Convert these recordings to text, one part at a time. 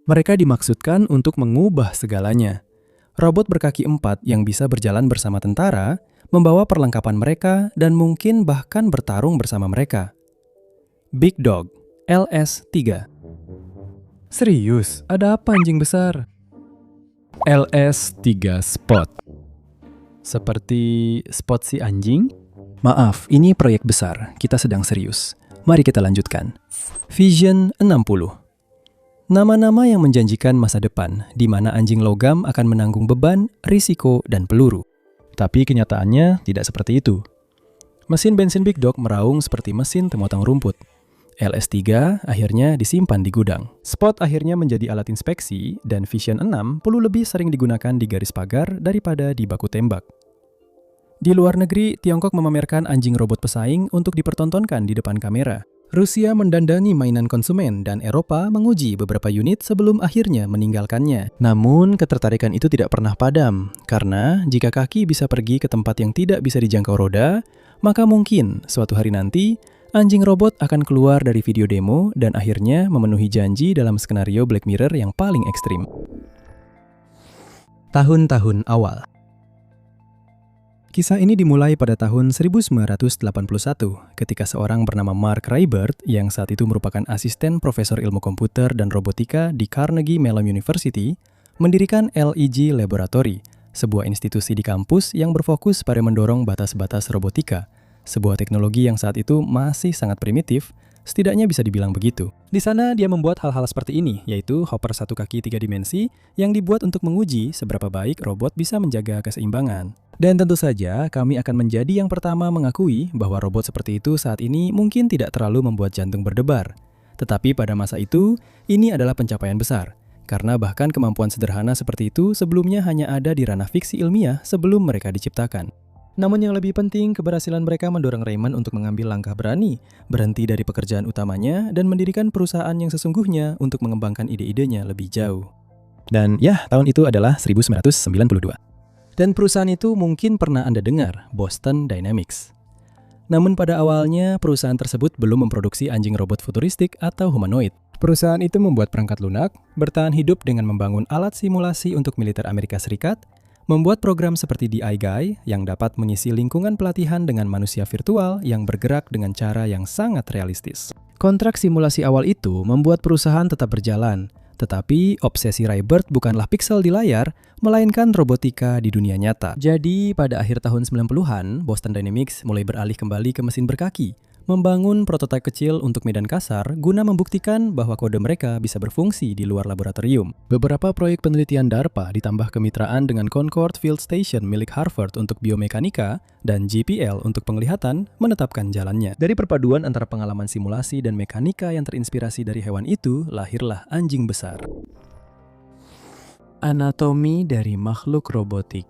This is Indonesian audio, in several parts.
Mereka dimaksudkan untuk mengubah segalanya. Robot berkaki empat yang bisa berjalan bersama tentara, membawa perlengkapan mereka, dan mungkin bahkan bertarung bersama mereka. Big Dog, LS-3. Serius, ada apa anjing besar? LS-3 Spot. Seperti spot si anjing? Maaf, ini proyek besar, kita sedang serius. Mari kita lanjutkan. Vision 60. Nama-nama yang menjanjikan masa depan, di mana anjing logam akan menanggung beban, risiko, dan peluru. Tapi kenyataannya tidak seperti itu. Mesin bensin Big Dog meraung seperti mesin temotong rumput. LS-3 akhirnya disimpan di gudang. Spot akhirnya menjadi alat inspeksi, dan Vision 6 perlu lebih sering digunakan di garis pagar daripada di baku tembak. Di luar negeri, Tiongkok memamerkan anjing robot pesaing untuk dipertontonkan di depan kamera. Rusia mendandani mainan konsumen dan Eropa menguji beberapa unit sebelum akhirnya meninggalkannya. Namun, ketertarikan itu tidak pernah padam, karena jika kaki bisa pergi ke tempat yang tidak bisa dijangkau roda, maka mungkin suatu hari nanti, anjing robot akan keluar dari video demo dan akhirnya memenuhi janji dalam skenario Black Mirror yang paling ekstrim. Tahun-tahun awal. Kisah ini dimulai pada tahun 1981 ketika seorang bernama Mark Raibert yang saat itu merupakan asisten profesor ilmu komputer dan robotika di Carnegie Mellon University mendirikan LEG Laboratory, sebuah institusi di kampus yang berfokus pada mendorong batas-batas robotika, sebuah teknologi yang saat itu masih sangat primitif, setidaknya bisa dibilang begitu. Di sana dia membuat hal-hal seperti ini, yaitu hopper satu kaki 3 dimensi yang dibuat untuk menguji seberapa baik robot bisa menjaga keseimbangan. Dan tentu saja kami akan menjadi yang pertama mengakui bahwa robot seperti itu saat ini mungkin tidak terlalu membuat jantung berdebar. Tetapi pada masa itu, ini adalah pencapaian besar. Karena bahkan kemampuan sederhana seperti itu sebelumnya hanya ada di ranah fiksi ilmiah sebelum mereka diciptakan. Namun yang lebih penting, keberhasilan mereka mendorong Raymond untuk mengambil langkah berani, berhenti dari pekerjaan utamanya, dan mendirikan perusahaan yang sesungguhnya untuk mengembangkan ide-idenya lebih jauh. Dan ya, tahun itu adalah 1992. Dan perusahaan itu mungkin pernah Anda dengar, Boston Dynamics. Namun pada awalnya, perusahaan tersebut belum memproduksi anjing robot futuristik atau humanoid. Perusahaan itu membuat perangkat lunak, bertahan hidup dengan membangun alat simulasi untuk militer Amerika Serikat, membuat program seperti The iGuy yang dapat mengisi lingkungan pelatihan dengan manusia virtual yang bergerak dengan cara yang sangat realistis. Kontrak simulasi awal itu membuat perusahaan tetap berjalan, tetapi obsesi Raibert bukanlah piksel di layar, melainkan robotika di dunia nyata. Jadi pada akhir tahun 90-an, Boston Dynamics mulai beralih kembali ke mesin berkaki, membangun prototipe kecil untuk medan kasar guna membuktikan bahwa kode mereka bisa berfungsi di luar laboratorium. Beberapa proyek penelitian DARPA ditambah kemitraan dengan Concord Field Station milik Harvard untuk biomekanika dan JPL untuk penglihatan menetapkan jalannya. Dari perpaduan antara pengalaman simulasi dan mekanika yang terinspirasi dari hewan itu, lahirlah anjing besar. Anatomi dari makhluk robotik.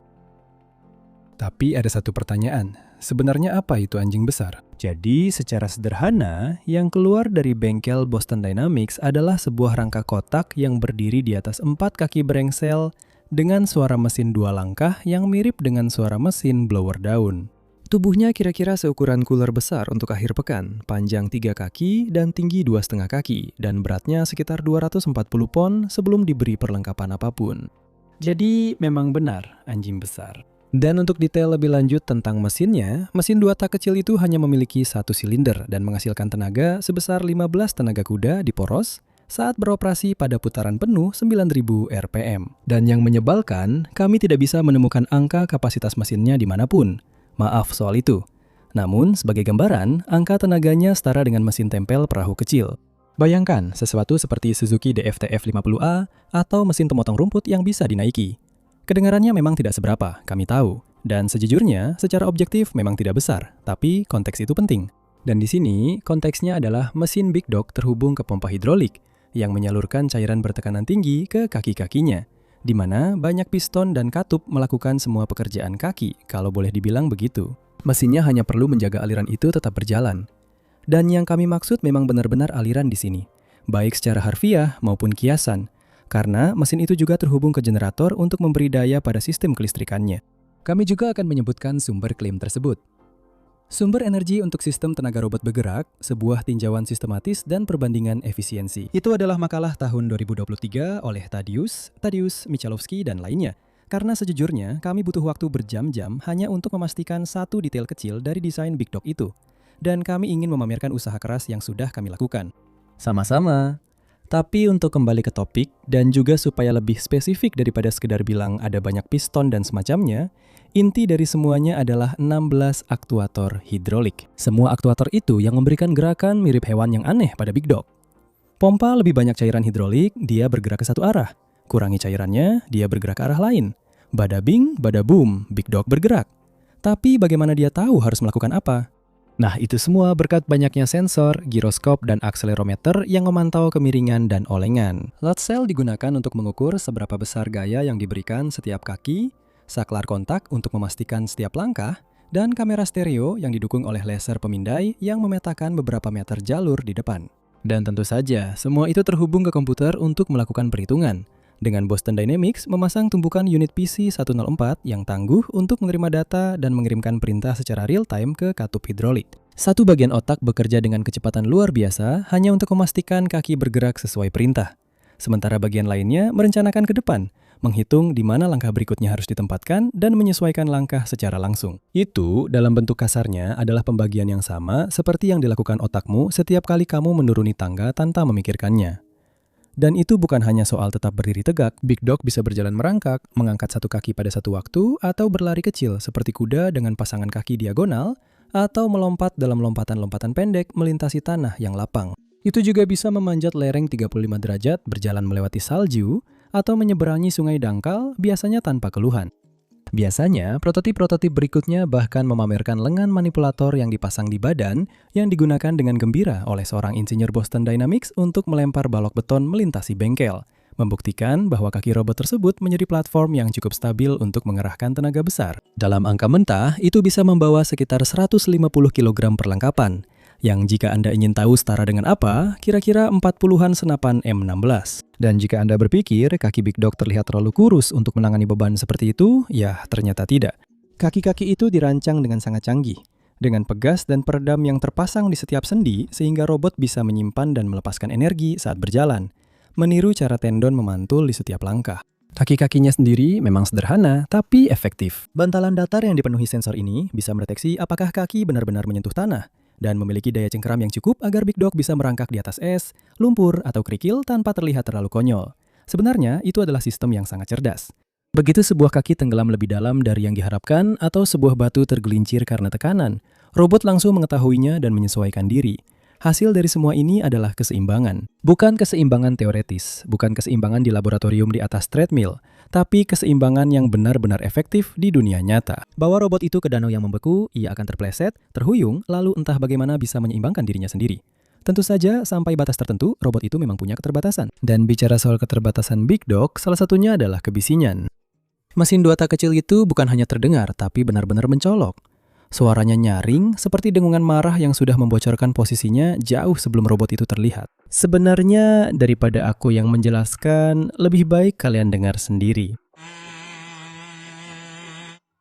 Tapi ada satu pertanyaan, sebenarnya apa itu anjing besar? Jadi secara sederhana, yang keluar dari bengkel Boston Dynamics adalah sebuah rangka kotak yang berdiri di atas 4 kaki brengsel dengan suara mesin 2 langkah yang mirip dengan suara mesin blower daun. Tubuhnya kira-kira seukuran cooler besar untuk akhir pekan, panjang 3 kaki dan tinggi 2,5 kaki, dan beratnya sekitar 240 pon sebelum diberi perlengkapan apapun. Jadi memang benar anjing besar. Dan untuk detail lebih lanjut tentang mesinnya, mesin 2 tak kecil itu hanya memiliki 1 silinder dan menghasilkan tenaga sebesar 15 tenaga kuda di poros saat beroperasi pada putaran penuh 9.000 RPM. Dan yang menyebalkan, kami tidak bisa menemukan angka kapasitas mesinnya dimanapun. Maaf soal itu. Namun, sebagai gambaran, angka tenaganya setara dengan mesin tempel perahu kecil. Bayangkan sesuatu seperti Suzuki DFTF 50A atau mesin temotong rumput yang bisa dinaiki. Kedengarannya memang tidak seberapa, kami tahu. Dan sejujurnya, secara objektif memang tidak besar, tapi konteks itu penting. Dan di sini, konteksnya adalah mesin Big Dog terhubung ke pompa hidrolik yang menyalurkan cairan bertekanan tinggi ke kaki-kakinya, di mana banyak piston dan katup melakukan semua pekerjaan kaki, kalau boleh dibilang begitu. Mesinnya hanya perlu menjaga aliran itu tetap berjalan. Dan yang kami maksud memang benar-benar aliran di sini, baik secara harfiah maupun kiasan, karena mesin itu juga terhubung ke generator untuk memberi daya pada sistem kelistrikannya. Kami juga akan menyebutkan sumber klaim tersebut. Sumber energi untuk sistem tenaga robot bergerak, sebuah tinjauan sistematis dan perbandingan efisiensi. Itu adalah makalah tahun 2023 oleh Tadeusz Michalowski dan lainnya. Karena sejujurnya, kami butuh waktu berjam-jam hanya untuk memastikan satu detail kecil dari desain Big Dog itu. Dan kami ingin memamerkan usaha keras yang sudah kami lakukan. Sama-sama. Tapi untuk kembali ke topik, dan juga supaya lebih spesifik daripada sekedar bilang ada banyak piston dan semacamnya, inti dari semuanya adalah 16 aktuator hidrolik. Semua aktuator itu yang memberikan gerakan mirip hewan yang aneh pada Big Dog. Pompa lebih banyak cairan hidrolik, dia bergerak ke satu arah. Kurangi cairannya, dia bergerak ke arah lain. Bada bing, bada boom, Big Dog bergerak. Tapi bagaimana dia tahu harus melakukan apa? Nah, itu semua berkat banyaknya sensor, giroskop, dan akselerometer yang memantau kemiringan dan olengan. Load cell digunakan untuk mengukur seberapa besar gaya yang diberikan setiap kaki, saklar kontak untuk memastikan setiap langkah, dan kamera stereo yang didukung oleh laser pemindai yang memetakan beberapa meter jalur di depan. Dan tentu saja, semua itu terhubung ke komputer untuk melakukan perhitungan. Dengan Boston Dynamics memasang tumpukan unit PC 104 yang tangguh untuk menerima data dan mengirimkan perintah secara real-time ke katup hidrolik. Satu bagian otak bekerja dengan kecepatan luar biasa hanya untuk memastikan kaki bergerak sesuai perintah. Sementara bagian lainnya merencanakan ke depan, menghitung di mana langkah berikutnya harus ditempatkan dan menyesuaikan langkah secara langsung. Itu, dalam bentuk kasarnya, adalah pembagian yang sama seperti yang dilakukan otakmu setiap kali kamu menuruni tangga tanpa memikirkannya. Dan itu bukan hanya soal tetap berdiri tegak, Big Dog bisa berjalan merangkak, mengangkat satu kaki pada satu waktu, atau berlari kecil seperti kuda dengan pasangan kaki diagonal, atau melompat dalam lompatan-lompatan pendek melintasi tanah yang lapang. Itu juga bisa memanjat lereng 35 derajat, berjalan melewati salju, atau menyeberangi sungai dangkal, biasanya tanpa keluhan. Biasanya, prototip-prototip berikutnya bahkan memamerkan lengan manipulator yang dipasang di badan yang digunakan dengan gembira oleh seorang insinyur Boston Dynamics untuk melempar balok beton melintasi bengkel, membuktikan bahwa kaki robot tersebut menjadi platform yang cukup stabil untuk mengerahkan tenaga besar. Dalam angka mentah, itu bisa membawa sekitar 150 kg perlengkapan, yang jika Anda ingin tahu setara dengan apa, kira-kira 40-an senapan M16. Dan jika Anda berpikir kaki Big Dog terlihat terlalu kurus untuk menangani beban seperti itu, ya ternyata tidak. Kaki-kaki itu dirancang dengan sangat canggih, dengan pegas dan peredam yang terpasang di setiap sendi sehingga robot bisa menyimpan dan melepaskan energi saat berjalan, meniru cara tendon memantul di setiap langkah. Kaki-kakinya sendiri memang sederhana, tapi efektif. Bantalan datar yang dipenuhi sensor ini bisa mendeteksi apakah kaki benar-benar menyentuh tanah, dan memiliki daya cengkeram yang cukup agar Big Dog bisa merangkak di atas es, lumpur, atau kerikil tanpa terlihat terlalu konyol. Sebenarnya, itu adalah sistem yang sangat cerdas. Begitu sebuah kaki tenggelam lebih dalam dari yang diharapkan atau sebuah batu tergelincir karena tekanan, robot langsung mengetahuinya dan menyesuaikan diri. Hasil dari semua ini adalah keseimbangan. Bukan keseimbangan teoretis, bukan keseimbangan di laboratorium di atas treadmill, tapi keseimbangan yang benar-benar efektif di dunia nyata. Bawa robot itu ke danau yang membeku, ia akan terpleset, terhuyung, lalu entah bagaimana bisa menyeimbangkan dirinya sendiri. Tentu saja, sampai batas tertentu, robot itu memang punya keterbatasan. Dan bicara soal keterbatasan Big Dog, salah satunya adalah kebisingan. Mesin 2 tak kecil itu bukan hanya terdengar, tapi benar-benar mencolok. Suaranya nyaring, seperti dengungan marah yang sudah membocorkan posisinya jauh sebelum robot itu terlihat. Sebenarnya, daripada aku yang menjelaskan, lebih baik kalian dengar sendiri.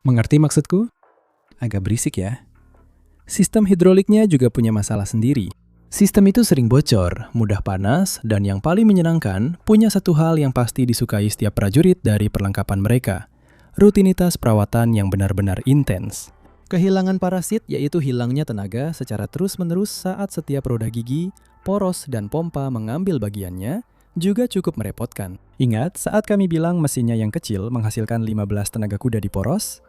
Mengerti maksudku? Agak berisik ya. Sistem hidroliknya juga punya masalah sendiri. Sistem itu sering bocor, mudah panas, dan yang paling menyenangkan, punya satu hal yang pasti disukai setiap prajurit dari perlengkapan mereka. Rutinitas perawatan yang benar-benar intens. Kehilangan parasit yaitu hilangnya tenaga secara terus-menerus saat setiap roda gigi, poros, dan pompa mengambil bagiannya juga cukup merepotkan. Ingat saat kami bilang mesinnya yang kecil menghasilkan 15 tenaga kuda di poros?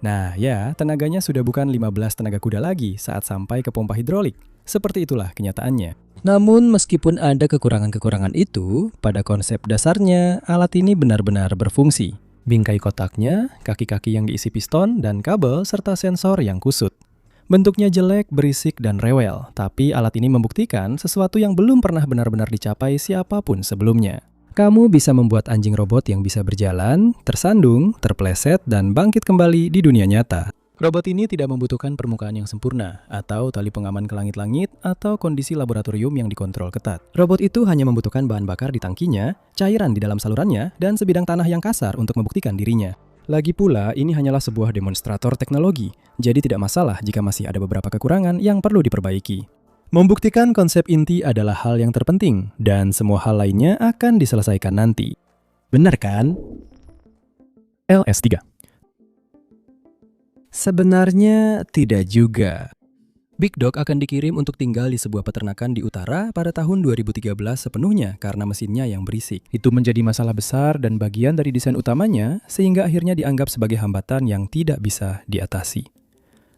Nah ya, tenaganya sudah bukan 15 tenaga kuda lagi saat sampai ke pompa hidrolik. Seperti itulah kenyataannya. Namun meskipun ada kekurangan-kekurangan itu, pada konsep dasarnya alat ini benar-benar berfungsi. Bingkai kotaknya, kaki-kaki yang diisi piston, dan kabel, serta sensor yang kusut. Bentuknya jelek, berisik, dan rewel, tapi alat ini membuktikan sesuatu yang belum pernah benar-benar dicapai siapapun sebelumnya. Kamu bisa membuat anjing robot yang bisa berjalan, tersandung, terpleset, dan bangkit kembali di dunia nyata. Robot ini tidak membutuhkan permukaan yang sempurna, atau tali pengaman ke langit-langit, atau kondisi laboratorium yang dikontrol ketat. Robot itu hanya membutuhkan bahan bakar di tangkinya, cairan di dalam salurannya, dan sebidang tanah yang kasar untuk membuktikan dirinya. Lagi pula, ini hanyalah sebuah demonstrator teknologi, jadi tidak masalah jika masih ada beberapa kekurangan yang perlu diperbaiki. Membuktikan konsep inti adalah hal yang terpenting, dan semua hal lainnya akan diselesaikan nanti. Benar kan? LS3. Sebenarnya tidak juga. Big Dog akan dikirim untuk tinggal di sebuah peternakan di utara pada tahun 2013 sepenuhnya karena mesinnya yang berisik. Itu menjadi masalah besar dan bagian dari desain utamanya sehingga akhirnya dianggap sebagai hambatan yang tidak bisa diatasi.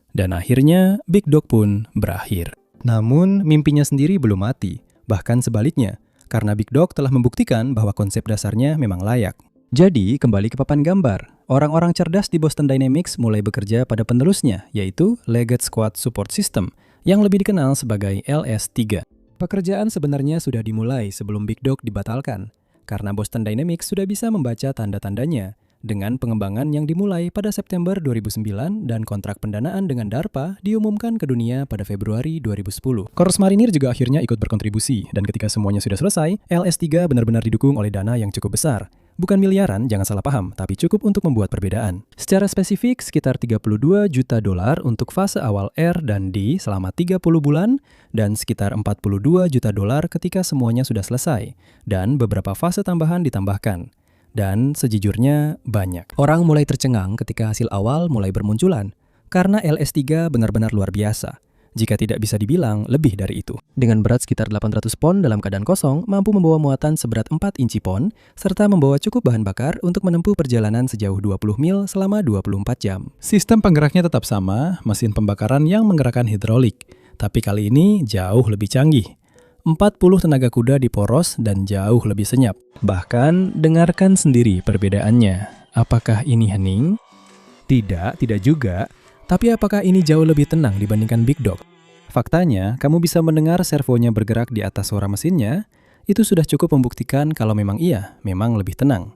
Dan akhirnya Big Dog pun berakhir. Namun mimpinya sendiri belum mati, bahkan sebaliknya, karena Big Dog telah membuktikan bahwa konsep dasarnya memang layak. Jadi, kembali ke papan gambar. Orang-orang cerdas di Boston Dynamics mulai bekerja pada penerusnya, yaitu Leggett Squad Support System, yang lebih dikenal sebagai LS3. Pekerjaan sebenarnya sudah dimulai sebelum Big Dog dibatalkan, karena Boston Dynamics sudah bisa membaca tanda-tandanya dengan pengembangan yang dimulai pada September 2009 dan kontrak pendanaan dengan DARPA diumumkan ke dunia pada Februari 2010. Korps Marinir juga akhirnya ikut berkontribusi, dan ketika semuanya sudah selesai, LS3 benar-benar didukung oleh dana yang cukup besar. Bukan miliaran, jangan salah paham, tapi cukup untuk membuat perbedaan. Secara spesifik, sekitar 32 juta dolar untuk fase awal R dan D selama 30 bulan, dan sekitar 42 juta dolar ketika semuanya sudah selesai, dan beberapa fase tambahan ditambahkan. Dan sejujurnya banyak. Orang mulai tercengang ketika hasil awal mulai bermunculan, karena LS3 benar-benar luar biasa. Jika tidak bisa dibilang lebih dari itu. Dengan berat sekitar 800 pon dalam keadaan kosong, mampu membawa muatan seberat 4 inci pon, serta membawa cukup bahan bakar untuk menempuh perjalanan sejauh 20 mil selama 24 jam. Sistem penggeraknya tetap sama, mesin pembakaran yang menggerakkan hidrolik, tapi kali ini jauh lebih canggih. 40 tenaga kuda diporos dan jauh lebih senyap. Bahkan, dengarkan sendiri perbedaannya. Apakah ini hening? Tidak juga. Tapi apakah ini jauh lebih tenang dibandingkan Big Dog? Faktanya, kamu bisa mendengar servonya bergerak di atas suara mesinnya, itu sudah cukup membuktikan kalau memang memang lebih tenang.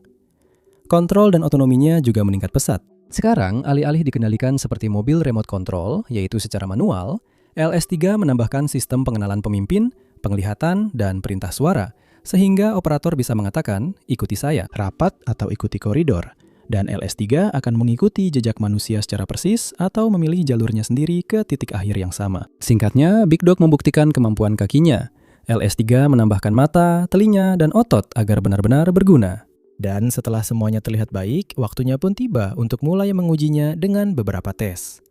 Kontrol dan otonominya juga meningkat pesat. Sekarang, alih-alih dikendalikan seperti mobil remote control, yaitu secara manual, LS3 menambahkan sistem pengenalan pemimpin, penglihatan, dan perintah suara, sehingga operator bisa mengatakan, ikuti saya, rapat atau ikuti koridor. Dan LS3 akan mengikuti jejak manusia secara persis atau memilih jalurnya sendiri ke titik akhir yang sama. Singkatnya, Big Dog membuktikan kemampuan kakinya. LS3 menambahkan mata, telinga, dan otot agar benar-benar berguna. Dan setelah semuanya terlihat baik, waktunya pun tiba untuk mulai mengujinya dengan beberapa tes.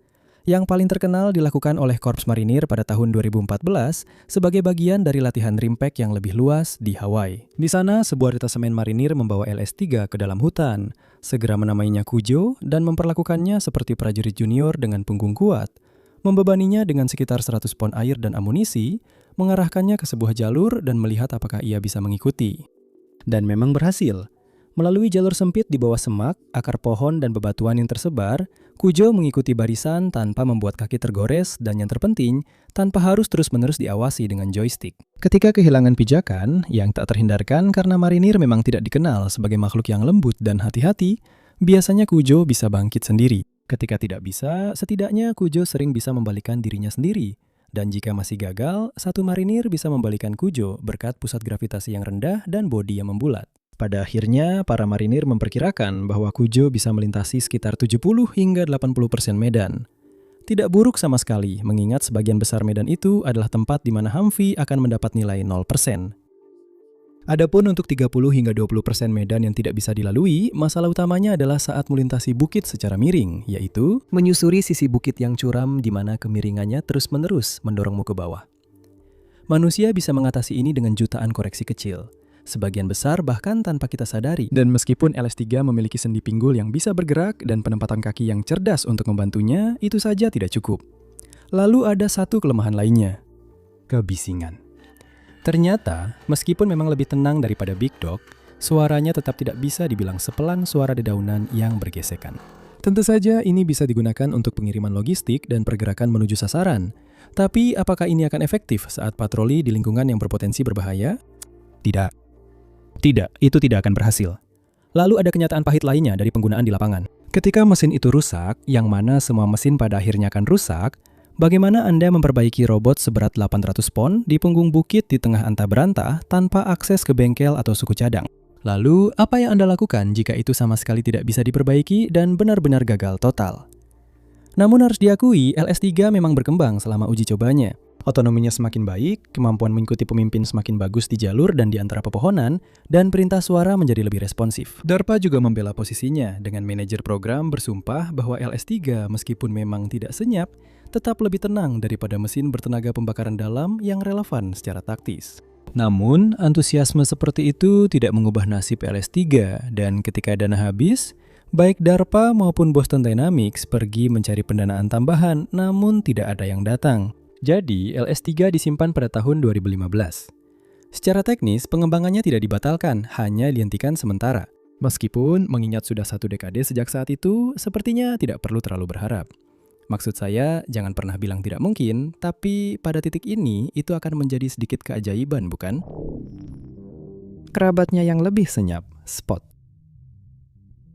Yang paling terkenal dilakukan oleh Korps Marinir pada tahun 2014 sebagai bagian dari latihan Rimpak yang lebih luas di Hawaii. Di sana, sebuah detasemen marinir membawa LS3 ke dalam hutan, segera menamainya Kujo dan memperlakukannya seperti prajurit junior dengan punggung kuat, membebaninya dengan sekitar 100 pon air dan amunisi, mengarahkannya ke sebuah jalur dan melihat apakah ia bisa mengikuti. Dan memang berhasil. Melalui jalur sempit di bawah semak, akar pohon, dan bebatuan yang tersebar, Kujo mengikuti barisan tanpa membuat kaki tergores dan yang terpenting, tanpa harus terus-menerus diawasi dengan joystick. Ketika kehilangan pijakan, yang tak terhindarkan karena marinir memang tidak dikenal sebagai makhluk yang lembut dan hati-hati, biasanya Kujo bisa bangkit sendiri. Ketika tidak bisa, setidaknya Kujo sering bisa membalikan dirinya sendiri. Dan jika masih gagal, satu marinir bisa membalikan Kujo berkat pusat gravitasi yang rendah dan bodi yang membulat. Pada akhirnya, para marinir memperkirakan bahwa Kujo bisa melintasi sekitar 70 hingga 80% medan. Tidak buruk sama sekali, mengingat sebagian besar medan itu adalah tempat di mana Humvee akan mendapat nilai 0%. Adapun untuk 30 hingga 20% medan yang tidak bisa dilalui, masalah utamanya adalah saat melintasi bukit secara miring, yaitu menyusuri sisi bukit yang curam di mana kemiringannya terus-menerus mendorongmu ke bawah. Manusia bisa mengatasi ini dengan jutaan koreksi kecil. Sebagian besar bahkan tanpa kita sadari. Dan meskipun LS3 memiliki sendi pinggul yang bisa bergerak dan penempatan kaki yang cerdas untuk membantunya, itu saja tidak cukup. Lalu ada satu kelemahan lainnya, kebisingan. Ternyata, meskipun memang lebih tenang daripada Big Dog, suaranya tetap tidak bisa dibilang sepelan suara dedaunan yang bergesekan. Tentu saja ini bisa digunakan untuk pengiriman logistik dan pergerakan menuju sasaran. Tapi apakah ini akan efektif saat patroli di lingkungan yang berpotensi berbahaya? Tidak, itu tidak akan berhasil. Lalu ada kenyataan pahit lainnya dari penggunaan di lapangan. Ketika mesin itu rusak, yang mana semua mesin pada akhirnya akan rusak, bagaimana Anda memperbaiki robot seberat 800 pon di punggung bukit di tengah antah berantah tanpa akses ke bengkel atau suku cadang? Lalu, apa yang Anda lakukan jika itu sama sekali tidak bisa diperbaiki dan benar-benar gagal total? Namun harus diakui, LS3 memang berkembang selama uji cobanya. Otonominya semakin baik, kemampuan mengikuti pemimpin semakin bagus di jalur dan di antara pepohonan, dan perintah suara menjadi lebih responsif. DARPA juga membela posisinya dengan manajer program bersumpah bahwa LS3 meskipun memang tidak senyap, tetap lebih tenang daripada mesin bertenaga pembakaran dalam yang relevan secara taktis. Namun, antusiasme seperti itu tidak mengubah nasib LS3, dan ketika dana habis, baik DARPA maupun Boston Dynamics pergi mencari pendanaan tambahan, namun tidak ada yang datang. Jadi, LS3 disimpan pada tahun 2015. Secara teknis, pengembangannya tidak dibatalkan, hanya dihentikan sementara. Meskipun mengingat sudah 1 dekade sejak saat itu, sepertinya tidak perlu terlalu berharap. Maksud saya, jangan pernah bilang tidak mungkin, tapi pada titik ini, itu akan menjadi sedikit keajaiban, bukan? Kerabatnya yang lebih senyap, Spot.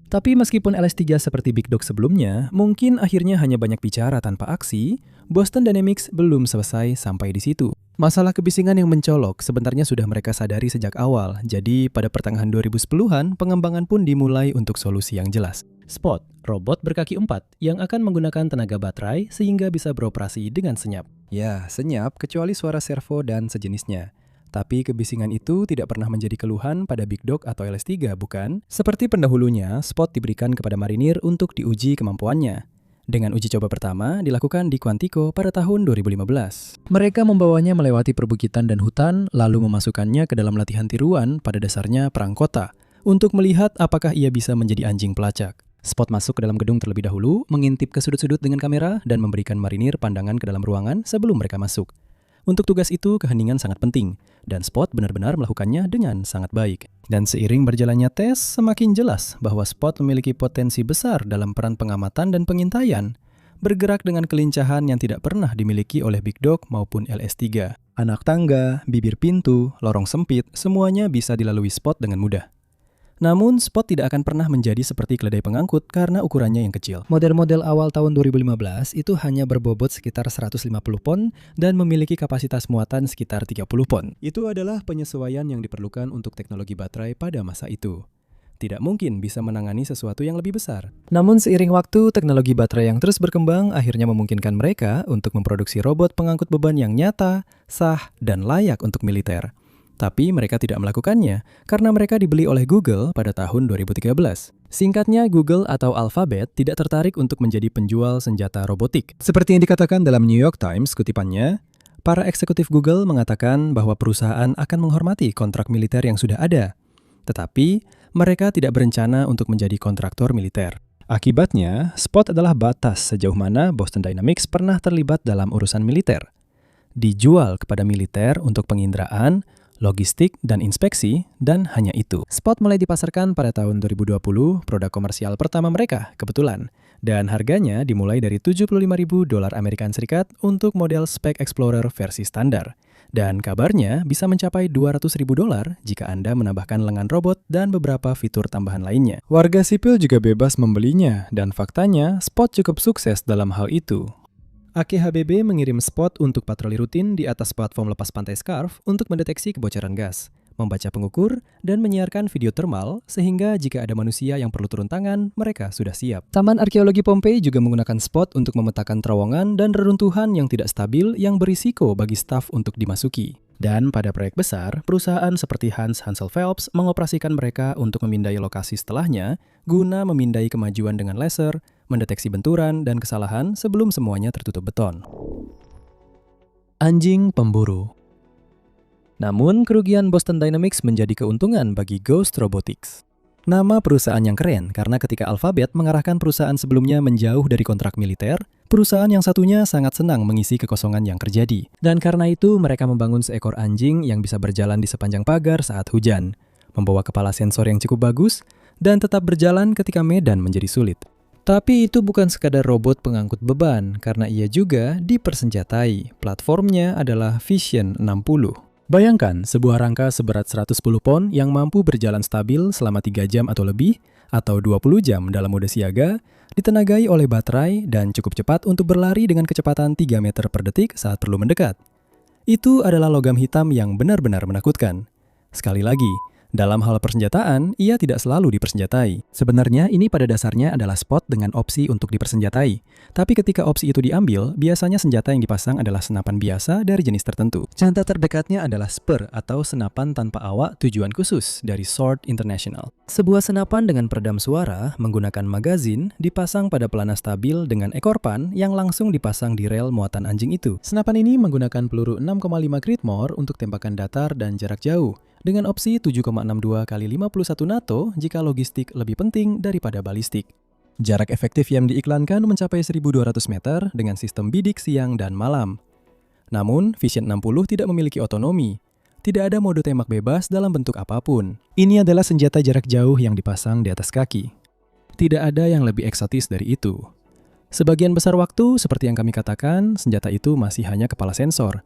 Tapi meskipun LS3 seperti Big Dog sebelumnya, mungkin akhirnya hanya banyak bicara tanpa aksi, Boston Dynamics belum selesai sampai di situ. Masalah kebisingan yang mencolok sebenarnya sudah mereka sadari sejak awal, jadi pada pertengahan 2010-an, pengembangan pun dimulai untuk solusi yang jelas. Spot, robot berkaki 4 yang akan menggunakan tenaga baterai sehingga bisa beroperasi dengan senyap. Ya, senyap kecuali suara servo dan sejenisnya. Tapi kebisingan itu tidak pernah menjadi keluhan pada Big Dog atau LS3, bukan? Seperti pendahulunya, Spot diberikan kepada marinir untuk diuji kemampuannya. Dengan uji coba pertama dilakukan di Quantico pada tahun 2015. Mereka membawanya melewati perbukitan dan hutan, lalu memasukkannya ke dalam latihan tiruan pada dasarnya perang kota, untuk melihat apakah ia bisa menjadi anjing pelacak. Spot masuk ke dalam gedung terlebih dahulu, mengintip ke sudut-sudut dengan kamera, dan memberikan marinir pandangan ke dalam ruangan sebelum mereka masuk. Untuk tugas itu, keheningan sangat penting, dan Spot benar-benar melakukannya dengan sangat baik. Dan seiring berjalannya tes, semakin jelas bahwa Spot memiliki potensi besar dalam peran pengamatan dan pengintaian, bergerak dengan kelincahan yang tidak pernah dimiliki oleh Big Dog maupun LS3. Anak tangga, bibir pintu, lorong sempit, semuanya bisa dilalui Spot dengan mudah. Namun, Spot tidak akan pernah menjadi seperti keledai pengangkut karena ukurannya yang kecil. Model-model awal tahun 2015 itu hanya berbobot sekitar 150 pon dan memiliki kapasitas muatan sekitar 30 pon. Itu adalah penyesuaian yang diperlukan untuk teknologi baterai pada masa itu. Tidak mungkin bisa menangani sesuatu yang lebih besar. Namun seiring waktu, teknologi baterai yang terus berkembang akhirnya memungkinkan mereka untuk memproduksi robot pengangkut beban yang nyata, sah, dan layak untuk militer. Tapi mereka tidak melakukannya karena mereka dibeli oleh Google pada tahun 2013. Singkatnya, Google atau Alphabet tidak tertarik untuk menjadi penjual senjata robotik. Seperti yang dikatakan dalam New York Times kutipannya, para eksekutif Google mengatakan bahwa perusahaan akan menghormati kontrak militer yang sudah ada. Tetapi, mereka tidak berencana untuk menjadi kontraktor militer. Akibatnya, Spot adalah batas sejauh mana Boston Dynamics pernah terlibat dalam urusan militer. Dijual kepada militer untuk penginderaan, logistik, dan inspeksi, dan hanya itu. Spot mulai dipasarkan pada tahun 2020, produk komersial pertama mereka, kebetulan. Dan harganya dimulai dari $75.000 Amerika Serikat untuk model Spec Explorer versi standar. Dan kabarnya bisa mencapai $200.000 jika Anda menambahkan lengan robot dan beberapa fitur tambahan lainnya. Warga sipil juga bebas membelinya, dan faktanya Spot cukup sukses dalam hal itu. AKHBB mengirim Spot untuk patroli rutin di atas platform lepas pantai Scarf untuk mendeteksi kebocoran gas, membaca pengukur, dan menyiarkan video termal sehingga jika ada manusia yang perlu turun tangan, mereka sudah siap. Taman Arkeologi Pompei juga menggunakan Spot untuk memetakan terowongan dan reruntuhan yang tidak stabil yang berisiko bagi staf untuk dimasuki. Dan pada proyek besar, perusahaan seperti Hans Hansel Phelps mengoperasikan mereka untuk memindai lokasi setelahnya guna memindai kemajuan dengan laser, mendeteksi benturan dan kesalahan sebelum semuanya tertutup beton. Anjing pemburu. Namun, kerugian Boston Dynamics menjadi keuntungan bagi Ghost Robotics. Nama perusahaan yang keren karena ketika Alphabet mengarahkan perusahaan sebelumnya menjauh dari kontrak militer, perusahaan yang satunya sangat senang mengisi kekosongan yang terjadi. Dan karena itu, mereka membangun seekor anjing yang bisa berjalan di sepanjang pagar saat hujan, membawa kepala sensor yang cukup bagus, dan tetap berjalan ketika medan menjadi sulit. Tapi itu bukan sekadar robot pengangkut beban, karena ia juga dipersenjatai. Platformnya adalah Vision 60. Bayangkan sebuah rangka seberat 110 pon yang mampu berjalan stabil selama 3 jam atau lebih, atau 20 jam dalam mode siaga, ditenagai oleh baterai dan cukup cepat untuk berlari dengan kecepatan 3 meter per detik saat perlu mendekat. Itu adalah logam hitam yang benar-benar menakutkan. Sekali lagi, Dalam hal persenjataan, ia tidak selalu dipersenjatai. Sebenarnya ini pada dasarnya adalah spot dengan opsi untuk dipersenjatai. Tapi ketika opsi itu diambil, biasanya senjata yang dipasang adalah senapan biasa dari jenis tertentu. Contoh terdekatnya adalah Spur atau senapan tanpa awak tujuan khusus dari Sword International. Sebuah senapan dengan peredam suara menggunakan magazin dipasang pada pelana stabil dengan ekor pan yang langsung dipasang di rel muatan anjing itu. Senapan ini menggunakan peluru 6,5 Creedmoor untuk tembakan datar dan jarak jauh, dengan opsi 7,62 x 51 NATO jika logistik lebih penting daripada balistik. Jarak efektif yang diiklankan mencapai 1.200 meter dengan sistem bidik siang dan malam. Namun, Vision 60 tidak memiliki otonomi. Tidak ada mode tembak bebas dalam bentuk apapun. Ini adalah senjata jarak jauh yang dipasang di atas kaki. Tidak ada yang lebih eksotis dari itu. Sebagian besar waktu, seperti yang kami katakan, senjata itu masih hanya kepala sensor.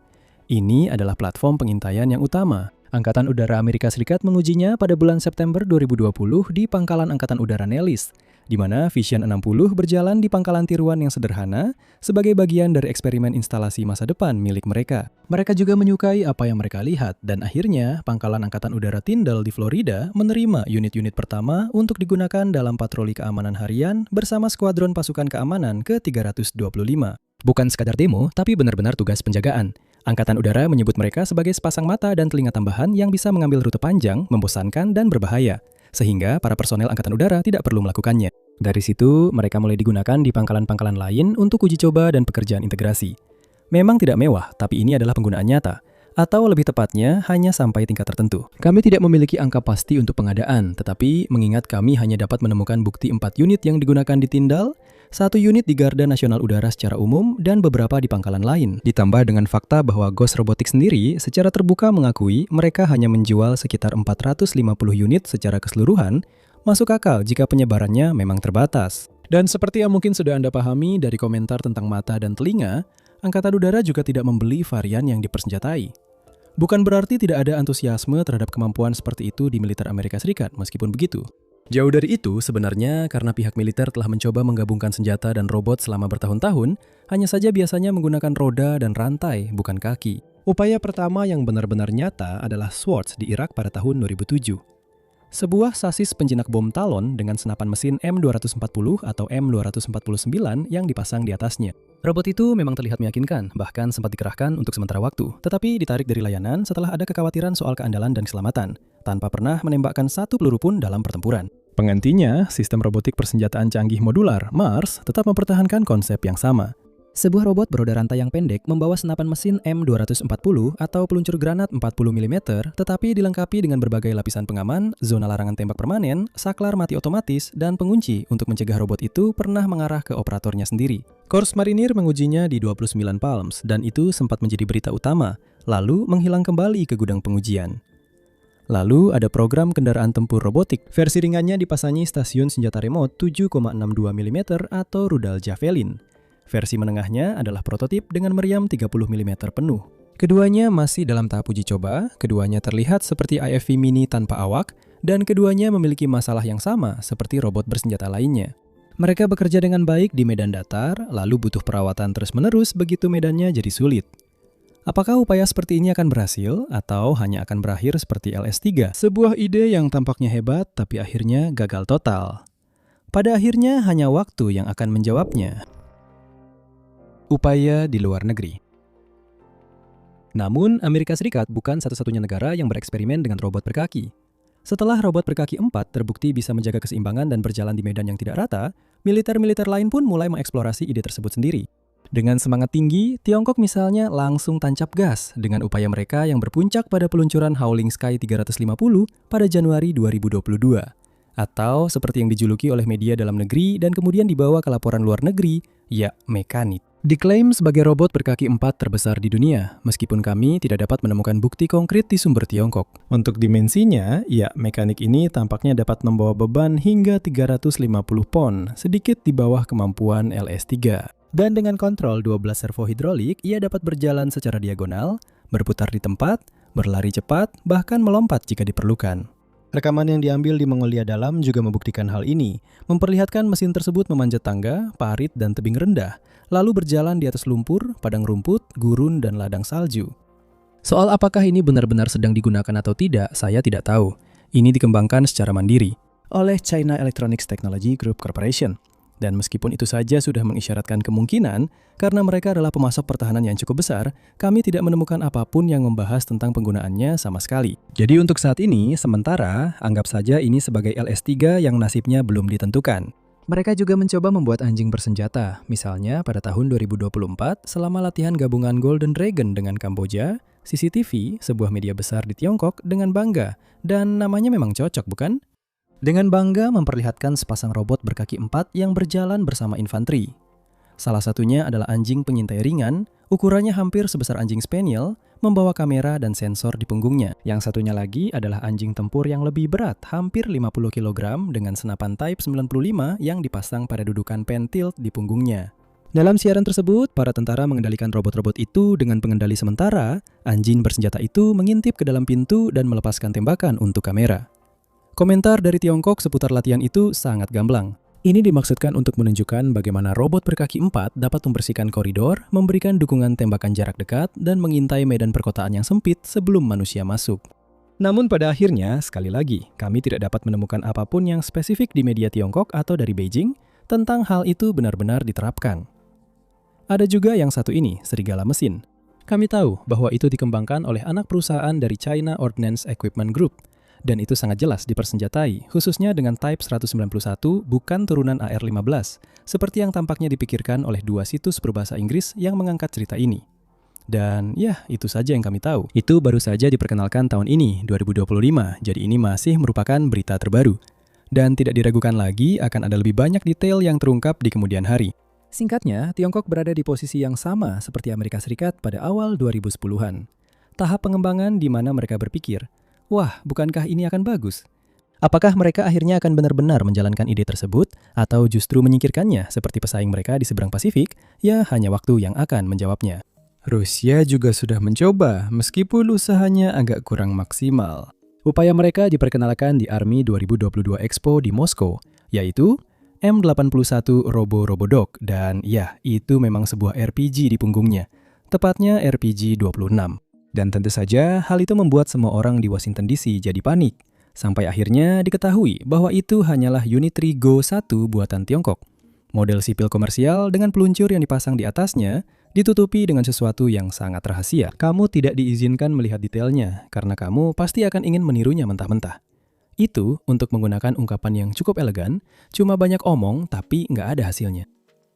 Ini adalah platform pengintaian yang utama. Angkatan Udara Amerika Serikat mengujinya pada bulan September 2020 di Pangkalan Angkatan Udara Nellis, di mana Vision 60 berjalan di pangkalan tiruan yang sederhana sebagai bagian dari eksperimen instalasi masa depan milik mereka. Mereka juga menyukai apa yang mereka lihat, dan akhirnya Pangkalan Angkatan Udara Tyndall di Florida menerima unit-unit pertama untuk digunakan dalam patroli keamanan harian bersama skuadron pasukan keamanan ke-325. Bukan sekadar demo, tapi benar-benar tugas penjagaan. Angkatan Udara menyebut mereka sebagai sepasang mata dan telinga tambahan yang bisa mengambil rute panjang, membosankan, dan berbahaya, sehingga para personel Angkatan Udara tidak perlu melakukannya. Dari situ, mereka mulai digunakan di pangkalan-pangkalan lain untuk uji coba dan pekerjaan integrasi. Memang tidak mewah, tapi ini adalah penggunaan nyata, atau lebih tepatnya hanya sampai tingkat tertentu. Kami tidak memiliki angka pasti untuk pengadaan, tetapi mengingat kami hanya dapat menemukan bukti 4 unit yang digunakan di Tyndall, 1 unit di Garda Nasional Udara secara umum, dan beberapa di pangkalan lain. Ditambah dengan fakta bahwa Ghost Robotics sendiri secara terbuka mengakui mereka hanya menjual sekitar 450 unit secara keseluruhan, masuk akal jika penyebarannya memang terbatas. Dan seperti yang mungkin sudah Anda pahami dari komentar tentang mata dan telinga, Angkatan Udara juga tidak membeli varian yang dipersenjatai. Bukan berarti tidak ada antusiasme terhadap kemampuan seperti itu di militer Amerika Serikat, meskipun begitu. Jauh dari itu, sebenarnya karena pihak militer telah mencoba menggabungkan senjata dan robot selama bertahun-tahun, hanya saja biasanya menggunakan roda dan rantai, bukan kaki. Upaya pertama yang benar-benar nyata adalah Swords di Irak pada tahun 2007. Sebuah sasis penjinak bom Talon dengan senapan mesin M240 atau M249 yang dipasang di atasnya. Robot itu memang terlihat meyakinkan, bahkan sempat dikerahkan untuk sementara waktu, tetapi ditarik dari layanan setelah ada kekhawatiran soal keandalan dan keselamatan, tanpa pernah menembakkan satu peluru pun dalam pertempuran. Penggantinya, sistem robotik persenjataan canggih modular, Mars, tetap mempertahankan konsep yang sama. Sebuah robot beroda rantai yang pendek membawa senapan mesin M240 atau peluncur granat 40 mm, tetapi dilengkapi dengan berbagai lapisan pengaman, zona larangan tembak permanen, saklar mati otomatis, dan pengunci untuk mencegah robot itu pernah mengarah ke operatornya sendiri. Korps Marinir mengujinya di 29 Palms, dan itu sempat menjadi berita utama, lalu menghilang kembali ke gudang pengujian. Lalu ada program kendaraan tempur robotik. Versi ringannya dipasangi stasiun senjata remote 7,62 mm atau rudal Javelin. Versi menengahnya adalah prototip dengan meriam 30 mm penuh. Keduanya masih dalam tahap uji coba, keduanya terlihat seperti IFV mini tanpa awak, dan keduanya memiliki masalah yang sama seperti robot bersenjata lainnya. Mereka bekerja dengan baik di medan datar, lalu butuh perawatan terus-menerus begitu medannya jadi sulit. Apakah upaya seperti ini akan berhasil, atau hanya akan berakhir seperti LS-3? Sebuah ide yang tampaknya hebat, tapi akhirnya gagal total. Pada akhirnya hanya waktu yang akan menjawabnya. Upaya di luar negeri. Namun, Amerika Serikat bukan satu-satunya negara yang bereksperimen dengan robot berkaki. Setelah robot berkaki 4 terbukti bisa menjaga keseimbangan dan berjalan di medan yang tidak rata, militer-militer lain pun mulai mengeksplorasi ide tersebut sendiri. Dengan semangat tinggi, Tiongkok misalnya langsung tancap gas dengan upaya mereka yang berpuncak pada peluncuran Howling Sky 350 pada Januari 2022. Atau seperti yang dijuluki oleh media dalam negeri dan kemudian dibawa ke laporan luar negeri, ya Mechanic. Diklaim sebagai robot berkaki 4 terbesar di dunia, meskipun kami tidak dapat menemukan bukti konkret di sumber Tiongkok. Untuk dimensinya, ya Mechanic ini tampaknya dapat membawa beban hingga 350 pon, sedikit di bawah kemampuan LS-3. Dan dengan kontrol 12 servo hidrolik, ia dapat berjalan secara diagonal, berputar di tempat, berlari cepat, bahkan melompat jika diperlukan. Rekaman yang diambil di Mongolia Dalam juga membuktikan hal ini, memperlihatkan mesin tersebut memanjat tangga, parit, dan tebing rendah, lalu berjalan di atas lumpur, padang rumput, gurun, dan ladang salju. Soal apakah ini benar-benar sedang digunakan atau tidak, saya tidak tahu. Ini dikembangkan secara mandiri oleh China Electronics Technology Group Corporation. Dan meskipun itu saja sudah mengisyaratkan kemungkinan, karena mereka adalah pemasok pertahanan yang cukup besar, kami tidak menemukan apapun yang membahas tentang penggunaannya sama sekali. Jadi untuk saat ini, sementara, anggap saja ini sebagai LS-3 yang nasibnya belum ditentukan. Mereka juga mencoba membuat anjing bersenjata, misalnya pada tahun 2024 selama latihan gabungan Golden Dragon dengan Kamboja, CCTV, sebuah media besar di Tiongkok, dengan bangga. Dan namanya memang cocok, bukan? Dengan bangga memperlihatkan sepasang robot berkaki 4 yang berjalan bersama infanteri. Salah satunya adalah anjing penyintai ringan, ukurannya hampir sebesar anjing spaniel, membawa kamera dan sensor di punggungnya. Yang satunya lagi adalah anjing tempur yang lebih berat, hampir 50 kg dengan senapan Type 95 yang dipasang pada dudukan pen tilt di punggungnya. Dalam siaran tersebut, para tentara mengendalikan robot-robot itu dengan pengendali sementara, anjing bersenjata itu mengintip ke dalam pintu dan melepaskan tembakan untuk kamera. Komentar dari Tiongkok seputar latihan itu sangat gamblang. Ini dimaksudkan untuk menunjukkan bagaimana robot berkaki 4 dapat membersihkan koridor, memberikan dukungan tembakan jarak dekat, dan mengintai medan perkotaan yang sempit sebelum manusia masuk. Namun pada akhirnya, sekali lagi, kami tidak dapat menemukan apapun yang spesifik di media Tiongkok atau dari Beijing tentang hal itu benar-benar diterapkan. Ada juga yang satu ini, serigala mesin. Kami tahu bahwa itu dikembangkan oleh anak perusahaan dari China Ordnance Equipment Group, dan itu sangat jelas dipersenjatai, khususnya dengan Type 191 bukan turunan AR-15, seperti yang tampaknya dipikirkan oleh dua situs berbahasa Inggris yang mengangkat cerita ini. Dan ya, itu saja yang kami tahu. Itu baru saja diperkenalkan tahun ini, 2025, jadi ini masih merupakan berita terbaru. Dan tidak diragukan lagi akan ada lebih banyak detail yang terungkap di kemudian hari. Singkatnya, Tiongkok berada di posisi yang sama seperti Amerika Serikat pada awal 2010-an. Tahap pengembangan di mana mereka berpikir, wah, bukankah ini akan bagus? Apakah mereka akhirnya akan benar-benar menjalankan ide tersebut atau justru menyingkirkannya seperti pesaing mereka di seberang Pasifik? Ya, hanya waktu yang akan menjawabnya. Rusia juga sudah mencoba, meskipun usahanya agak kurang maksimal. Upaya mereka diperkenalkan di Army 2022 Expo di Moskow, yaitu M81 Robo-Robodog, dan ya, itu memang sebuah RPG di punggungnya, tepatnya RPG-26. Dan tentu saja, hal itu membuat semua orang di Washington DC jadi panik. Sampai akhirnya diketahui bahwa itu hanyalah unit Go 1 buatan Tiongkok. Model sipil komersial dengan peluncur yang dipasang di atasnya ditutupi dengan sesuatu yang sangat rahasia. Kamu tidak diizinkan melihat detailnya, karena kamu pasti akan ingin menirunya mentah-mentah. Itu untuk menggunakan ungkapan yang cukup elegan, cuma banyak omong tapi nggak ada hasilnya.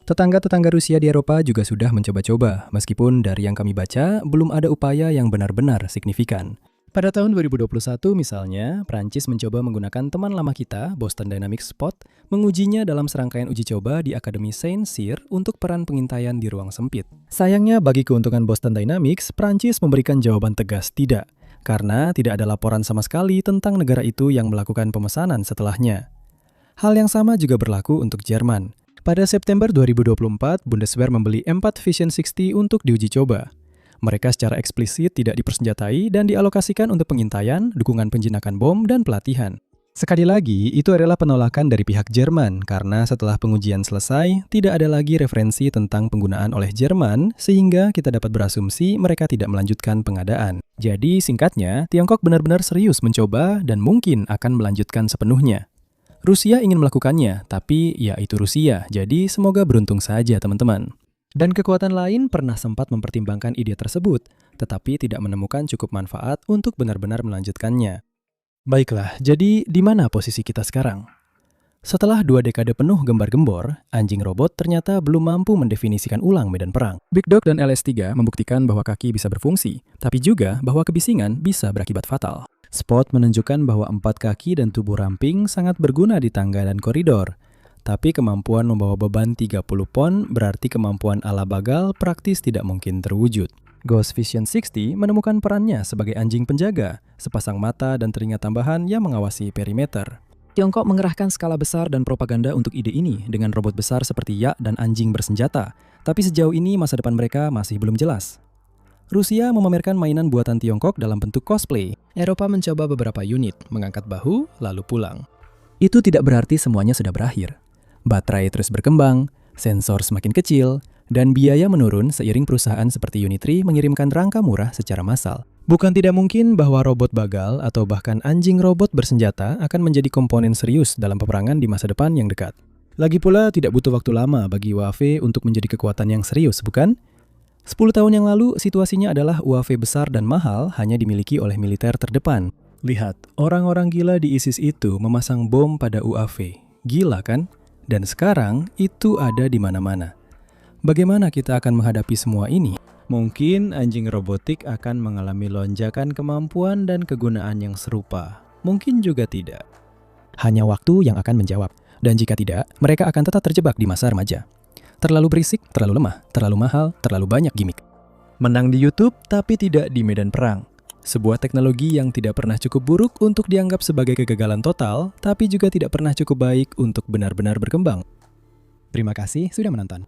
Tetangga-tetangga Rusia di Eropa juga sudah mencoba-coba, meskipun dari yang kami baca, belum ada upaya yang benar-benar signifikan. Pada tahun 2021 misalnya, Prancis mencoba menggunakan teman lama kita, Boston Dynamics Spot, mengujinya dalam serangkaian uji coba di Akademi Saint-Cyr untuk peran pengintaian di ruang sempit. Sayangnya bagi keuntungan Boston Dynamics, Prancis memberikan jawaban tegas tidak, karena tidak ada laporan sama sekali tentang negara itu yang melakukan pemesanan setelahnya. Hal yang sama juga berlaku untuk Jerman. Pada September 2024, Bundeswehr membeli M4 Vision 60 untuk diuji coba. Mereka secara eksplisit tidak dipersenjatai dan dialokasikan untuk pengintaian, dukungan penjinakan bom, dan pelatihan. Sekali lagi, itu adalah penolakan dari pihak Jerman, karena setelah pengujian selesai, tidak ada lagi referensi tentang penggunaan oleh Jerman, sehingga kita dapat berasumsi mereka tidak melanjutkan pengadaan. Jadi, singkatnya, Tiongkok benar-benar serius mencoba dan mungkin akan melanjutkan sepenuhnya. Rusia ingin melakukannya, tapi ya itu Rusia, jadi semoga beruntung saja teman-teman. Dan kekuatan lain pernah sempat mempertimbangkan ide tersebut, tetapi tidak menemukan cukup manfaat untuk benar-benar melanjutkannya. Baiklah, jadi di mana posisi kita sekarang? Setelah 2 dekade penuh gembar-gembor, anjing robot ternyata belum mampu mendefinisikan ulang medan perang. Big Dog dan LS-3 membuktikan bahwa kaki bisa berfungsi, tapi juga bahwa kebisingan bisa berakibat fatal. Spot menunjukkan bahwa 4 kaki dan tubuh ramping sangat berguna di tangga dan koridor. Tapi kemampuan membawa beban 30 pon berarti kemampuan ala bagal praktis tidak mungkin terwujud. Ghost Vision 60 menemukan perannya sebagai anjing penjaga, sepasang mata dan telinga tambahan yang mengawasi perimeter. Tiongkok mengerahkan skala besar dan propaganda untuk ide ini dengan robot besar seperti yak dan anjing bersenjata. Tapi sejauh ini masa depan mereka masih belum jelas. Rusia memamerkan mainan buatan Tiongkok dalam bentuk cosplay. Eropa mencoba beberapa unit, mengangkat bahu, lalu pulang. Itu tidak berarti semuanya sudah berakhir. Baterai terus berkembang, sensor semakin kecil, dan biaya menurun seiring perusahaan seperti Unitree mengirimkan rangka murah secara massal. Bukan tidak mungkin bahwa robot bagal atau bahkan anjing robot bersenjata akan menjadi komponen serius dalam peperangan di masa depan yang dekat. Lagi pula tidak butuh waktu lama bagi UAV untuk menjadi kekuatan yang serius, bukan? 10 tahun yang lalu, situasinya adalah UAV besar dan mahal hanya dimiliki oleh militer terdepan. Lihat, orang-orang gila di ISIS itu memasang bom pada UAV. Gila kan? Dan sekarang itu ada di mana-mana. Bagaimana kita akan menghadapi semua ini? Mungkin anjing robotik akan mengalami lonjakan kemampuan dan kegunaan yang serupa. Mungkin juga tidak. Hanya waktu yang akan menjawab. Dan jika tidak, mereka akan tetap terjebak di masa remaja. Terlalu berisik, terlalu lemah, terlalu mahal, terlalu banyak gimmick. Menang di YouTube tapi tidak di medan perang. Sebuah teknologi yang tidak pernah cukup buruk untuk dianggap sebagai kegagalan total, tapi juga tidak pernah cukup baik untuk benar-benar berkembang. Terima kasih sudah menonton.